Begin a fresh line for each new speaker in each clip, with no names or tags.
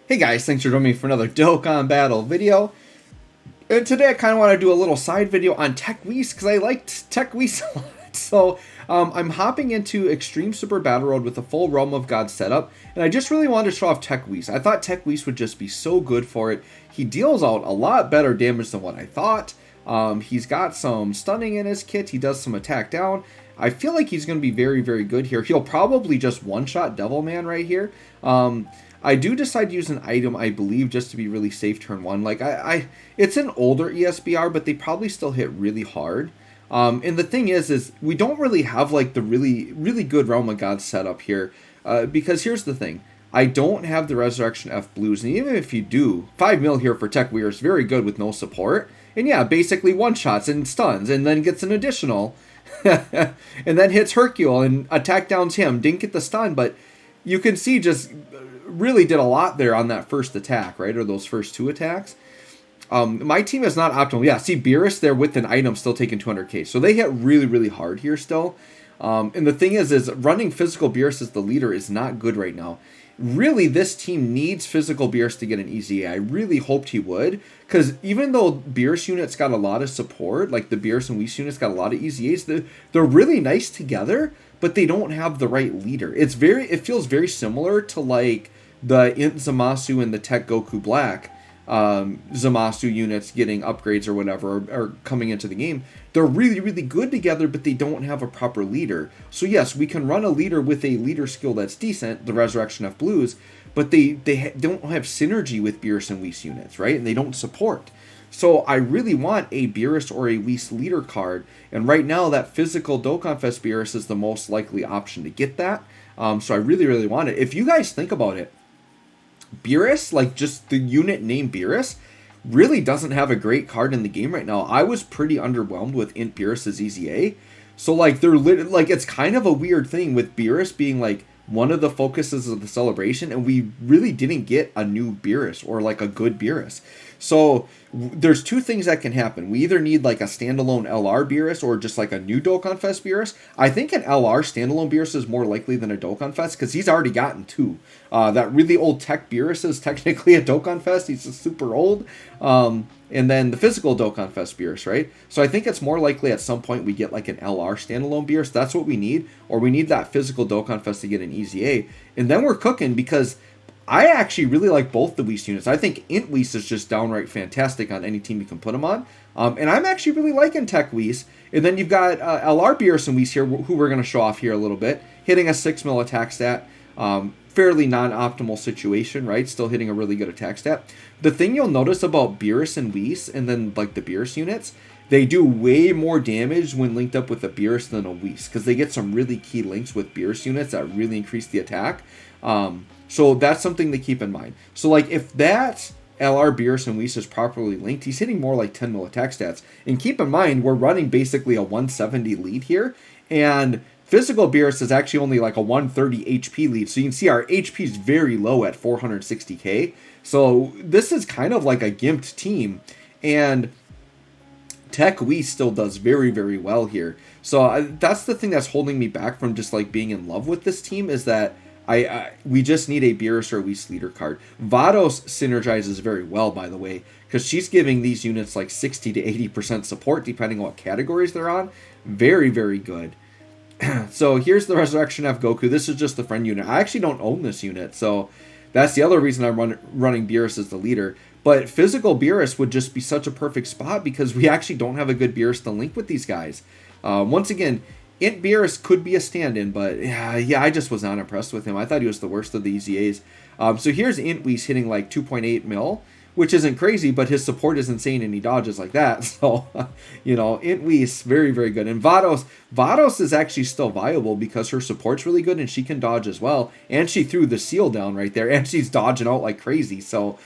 Hey guys, thanks for joining me for another Dokkan Battle video. And today I kind of want to do a little side video on Tech Whis because I liked Tech Whis a lot. So I'm hopping into Extreme Super Battle Road with a full Realm of God setup, and I just really wanted to show off Tech Whis. I thought Tech Whis would just be so good for it. He deals out a lot better damage than what I thought. He's got some stunning in his kit. He does some attack down. I feel like he's going to be very, very good here. He'll probably just one-shot Devilman right here. I do decide to use an item, I believe, just to be really safe turn one. Like, it's an older ESBR, but they probably still hit really hard. And the thing is we don't really have, like, the really, really good Realm of God setup here. Because here's the thing. I don't have the Resurrection F Blues, and even if you do, 5 mil here for Tech Whis is very good with no support. And yeah, basically one-shots and stuns, and then gets an additional. And then hits Hercule and attack downs him. Didn't get the stun, but you can see just really did a lot there on that first attack, right? Or those first two attacks. My team is not optimal. Yeah, see Beerus there with an item still taking 200k. So they hit really, really hard here still. And the thing is running physical Beerus as the leader is not good right now. Really, this team needs physical Beerus to get an easy A. I really hoped he would, because even though Beerus units got a lot of support, like the Beerus and Whis units got a lot of easy A's, they're really nice together, but they don't have the right leader. It feels very similar to like the Int Zamasu and the Tech Goku Black Zamasu units getting upgrades or whatever, or coming into the game. They're really, really good together, but they don't have a proper leader. So yes, we can run a leader with a leader skill that's decent, the Resurrection F Blues, but they don't have synergy with Beerus and Whis units, right? And they don't support. So I really want a Beerus or a Whis leader card, and right now that physical Dokkan Fest Beerus is the most likely option to get that. So I really, really want it. If you guys think about it, Beerus, like just the unit name Beerus, really doesn't have a great card in the game right now. I was pretty underwhelmed with Int Beerus's EZA. So like it's kind of a weird thing with Beerus being like one of the focuses of the celebration, and we really didn't get a new Beerus or like a good Beerus. So there's two things that can happen. We either need like a standalone LR Beerus or just like a new Dokkan Fest Beerus. I think an LR standalone Beerus is more likely than a Dokkan Fest because he's already gotten two. That really old Tech Beerus is technically a Dokkan Fest. He's just super old. And then the physical Dokkan Fest Beerus, right? So I think it's more likely at some point we get like an LR standalone Beerus. That's what we need. Or we need that physical Dokkan Fest to get an easy A. And then we're cooking, because I actually really like both the Whis units. I think Int Whis is just downright fantastic on any team you can put him on. And I'm actually really liking Tech Whis. And then you've got LR Beerus and Whis here, who we're going to show off here a little bit. Hitting a 6 mil attack stat. Fairly non-optimal situation, right? Still hitting a really good attack stat. The thing you'll notice about Beerus and Whis, and then like the Beerus units, they do way more damage when linked up with a Beerus than a Whis, because they get some really key links with Beerus units that really increase the attack. So that's something to keep in mind. So like if that LR Beerus and Whis is properly linked, he's hitting more like 10 mil attack stats. And keep in mind, we're running basically a 170 lead here, and physical Beerus is actually only like a 130 HP lead. So you can see our HP is very low at 460k. So this is kind of like a gimped team. And Tech Whis still does very, very well here. So that's the thing that's holding me back from just like being in love with this team, is that we just need a Beerus or Whis leader card. Vados synergizes very well, by the way, because she's giving these units like 60 to 80% support depending on what categories they're on. Very, very good. So here's the Resurrection F Goku. This is just the friend unit. I actually don't own this unit, so that's the other reason I'm running Beerus as the leader. But physical Beerus would just be such a perfect spot because we actually don't have a good Beerus to link with these guys. Once again, Int Beerus could be a stand-in, but yeah, I just was not impressed with him. I thought he was the worst of the EZAs. So here's Int Whis hitting like 2.8 mil, which isn't crazy, but his support is insane and he dodges like that. So, you know, Int Whis, very, very good. And Vados is actually still viable because her support's really good and she can dodge as well. And she threw the seal down right there and she's dodging out like crazy. So,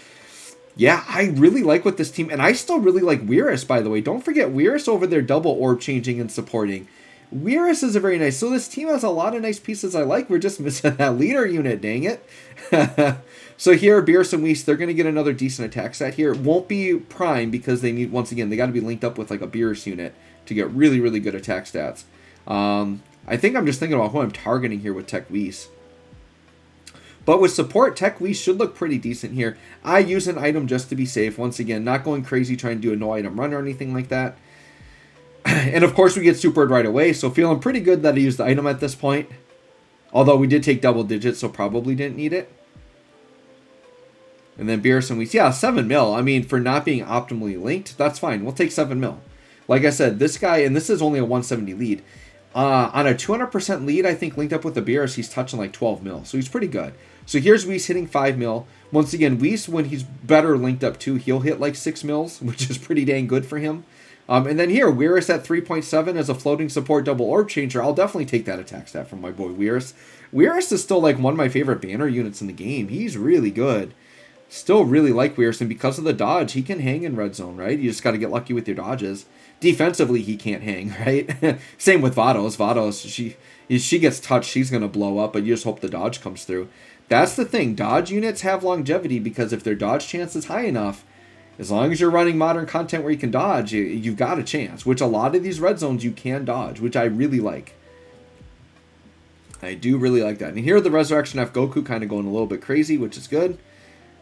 yeah, I really like what this team, and I still really like Beerus, by the way. Don't forget Beerus over there double orb changing and supporting. Beerus is a very nice. So this team has a lot of nice pieces I like. We're just missing that leader unit, dang it. So here, Beerus and Whis, they're going to get another decent attack set here. It won't be prime because they need, once again, they got to be linked up with like a Beerus unit to get really, really good attack stats. I think I'm just thinking about who I'm targeting here with Tech Whis. But with support, Tech Whis should look pretty decent here. I use an item just to be safe. Once again, not going crazy trying to do a no item run or anything like that. And of course we get supered right away, so feeling pretty good that I used the item at this point. Although we did take double digits, so probably didn't need it. And then Beerus and Whis, yeah, 7 mil. I mean, for not being optimally linked, that's fine. We'll take 7 mil. Like I said, this guy, and this is only a 170 lead. On a 200% lead, I think linked up with the Beerus, he's touching like 12 mil. So he's pretty good. So here's Whis hitting 5 mil. Once again, Whis, when he's better linked up too, he'll hit like 6 mils, which is pretty dang good for him. And then here, Beerus at 3.7 as a floating support double orb changer. I'll definitely take that attack stat from my boy Beerus. Beerus is still like one of my favorite banner units in the game. He's really good. Still really like Beerus, and because of the dodge, he can hang in red zone, right? You just got to get lucky with your dodges. Defensively, he can't hang, right? Same with Vados. Vados, she gets touched, she's going to blow up, but you just hope the dodge comes through. That's the thing. Dodge units have longevity because if their dodge chance is high enough, as long as you're running modern content where you can dodge, you've got a chance, which a lot of these red zones you can dodge, which I really like. I do really like that. And here the Resurrection F Goku kind of going a little bit crazy, which is good.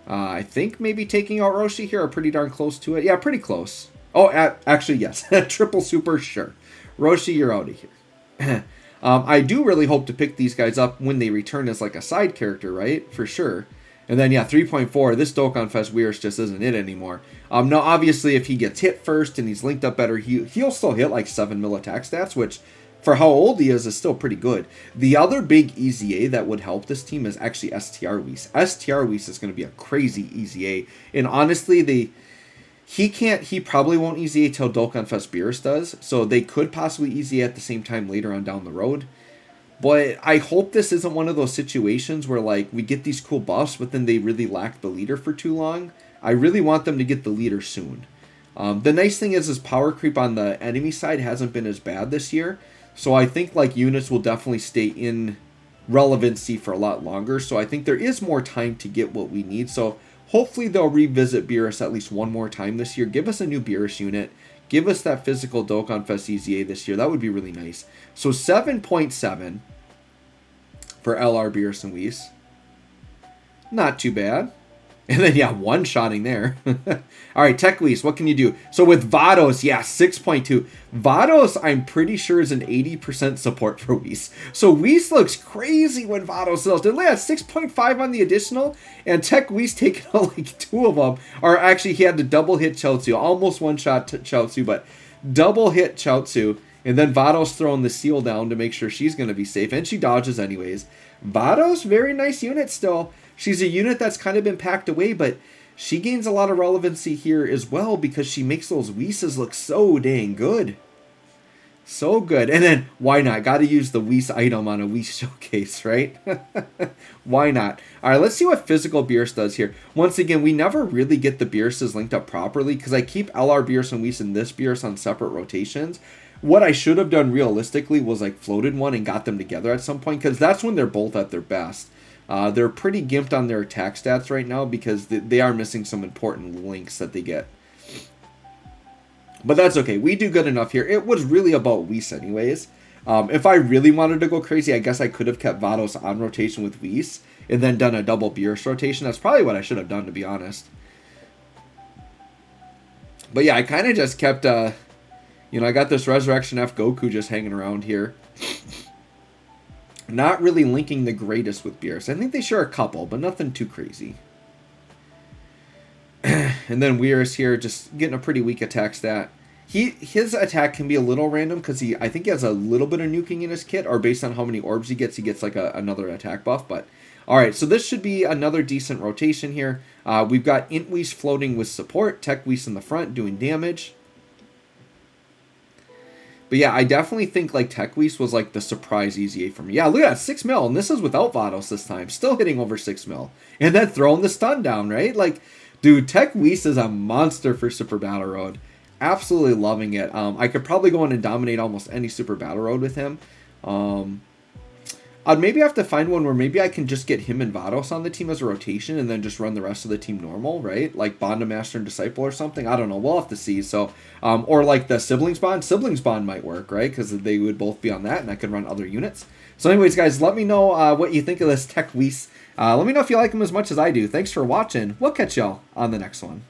I think maybe taking out Roshi here are pretty darn close to it. Yeah, pretty close. Oh, actually, yes. Triple super, sure. Roshi, you're out of here. I do really hope to pick these guys up when they return as like a side character, right? For sure. And then, yeah, 3.4, this Dokkan Fest Beerus just isn't it anymore. Now, obviously, if he gets hit first and he's linked up better, he'll still hit like 7 mil attack stats, which, for how old he is still pretty good. The other big EZA that would help this team is actually STR Whis. STR Whis is going to be a crazy EZA. And honestly, he probably won't EZA till Dokkan Fest Beerus does, so they could possibly EZA at the same time later on down the road. But I hope this isn't one of those situations where, like, we get these cool buffs, but then they really lack the leader for too long. I really want them to get the leader soon. The nice thing is power creep on the enemy side hasn't been as bad this year. So I think, like, units will definitely stay in relevancy for a lot longer. So I think there is more time to get what we need. So hopefully they'll revisit Beerus at least one more time this year. Give us a new Beerus unit. Give us that physical Dokkan Fest EZA this year. That would be really nice. So 7.7 for LR Beerus and Whis. Not too bad. And then, yeah, one-shotting there. All right, Tech Whis, what can you do? So with Vados, yeah, 6.2. Vados, I'm pretty sure, is an 80% support for Whis. So Whis looks crazy when Vados does. They had 6.5 on the additional, and Tech Whis taking out like 2 of them. Or actually, he had to double hit Chaozu. Almost one-shot Chaozu, but double hit Chaozu. And then Vados throwing the seal down to make sure she's going to be safe. And she dodges anyways. Vados, very nice unit still. She's a unit that's kind of been packed away, but she gains a lot of relevancy here as well because she makes those Whis look so dang good. So good. And then, why not? Got to use the Whis item on a Whis showcase, right? Why not? All right, let's see what physical Beerus does here. Once again, we never really get the Beeruses linked up properly because I keep LR Beerus and Whis and this Beerus on separate rotations. What I should have done realistically was like floated one and got them together at some point because that's when they're both at their best. They're pretty gimped on their attack stats right now because they are missing some important links that they get. But that's okay. We do good enough here. It was really about Whis anyways. If I really wanted to go crazy, I guess I could have kept Vados on rotation with Whis and then done a double Beerus rotation. That's probably what I should have done, to be honest. But yeah, I kind of just kept, I got this Resurrection F Goku just hanging around here. Not really linking the greatest with Beerus. I think they share a couple, but nothing too crazy. And then Beerus here just getting a pretty weak attack stat. His attack can be a little random because I think he has a little bit of nuking in his kit, or based on how many orbs he gets like another attack buff. But all right, so this should be another decent rotation here. We've got Int Whis floating with support, Tech Whis in the front doing damage. But yeah, I definitely think like Tech Whis was like the surprise EZA for me. Yeah, look at that, 6 mil, and this is without Vados this time. Still hitting over 6 mil. And then throwing the stun down, right? Like, dude, Tech Whis is a monster for Super Battle Road. Absolutely loving it. I could probably go in and dominate almost any Super Battle Road with him. I'd maybe have to find one where maybe I can just get him and Vados on the team as a rotation and then just run the rest of the team normal, right? Like Bond, a Master, and Disciple or something. I don't know. We'll have to see. So, or like the Siblings Bond. Siblings Bond might work, right? Because they would both be on that and I could run other units. So anyways, guys, let me know what you think of this Tech Whis. Let me know if you like them as much as I do. Thanks for watching. We'll catch y'all on the next one.